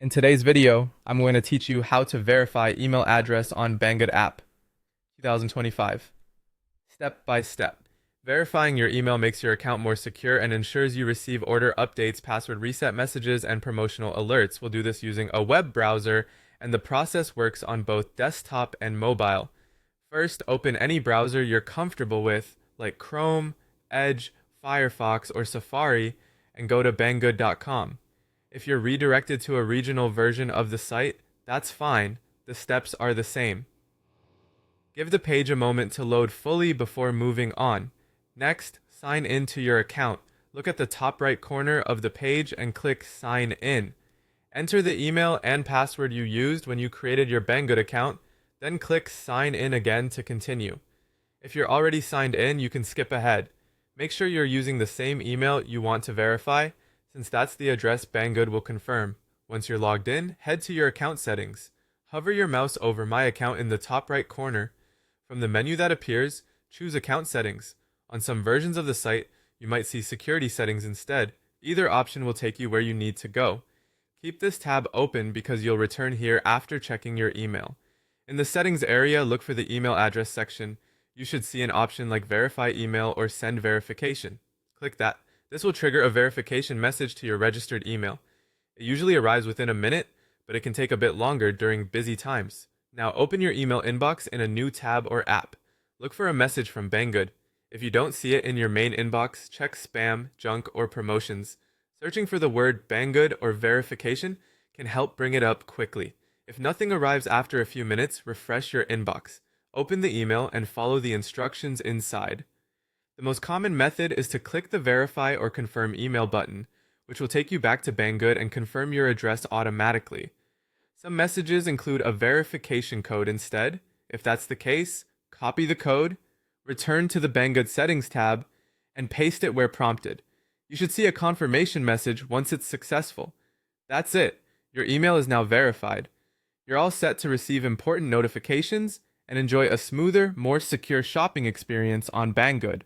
In today's video, I'm going to teach you how to verify email address on Banggood app 2025. Step by step. Verifying your email makes your account more secure and ensures you receive order updates, password reset messages, and promotional alerts. We'll do this using a web browser, and the process works on both desktop and mobile. First, open any browser you're comfortable with, like Chrome, Edge, Firefox, or Safari, and go to banggood.com. If you're redirected to a regional version of the site, that's fine. The steps are the same. Give the page a moment to load fully before moving on. Next, sign in to your account. Look at the top right corner of the page and click Sign In. Enter the email and password you used when you created your Banggood account, then click Sign In again to continue. If you're already signed in, you can skip ahead. Make sure you're using the same email you want to verify, since that's the address Banggood will confirm. Once you're logged in, head to your account settings. Hover your mouse over My Account in the top right corner. From the menu that appears, choose Account Settings. On some versions of the site, you might see Security Settings instead. Either option will take you where you need to go. Keep this tab open because you'll return here after checking your email. In the Settings area, look for the Email Address section. You should see an option like Verify Email or Send Verification. Click that. This will trigger a verification message to your registered email. It usually arrives within a minute, but it can take a bit longer during busy times. Now open your email inbox in a new tab or app. Look for a message from Banggood. If you don't see it in your main inbox, check spam, junk, or promotions. Searching for the word Banggood or verification can help bring it up quickly. If nothing arrives after a few minutes, refresh your inbox. Open the email and follow the instructions inside. The most common method is to click the Verify or Confirm Email button, which will take you back to Banggood and confirm your address automatically. Some messages include a verification code instead. If that's the case, copy the code, return to the Banggood Settings tab, and paste it where prompted. You should see a confirmation message once it's successful. That's it. Your email is now verified. You're all set to receive important notifications and enjoy a smoother, more secure shopping experience on Banggood.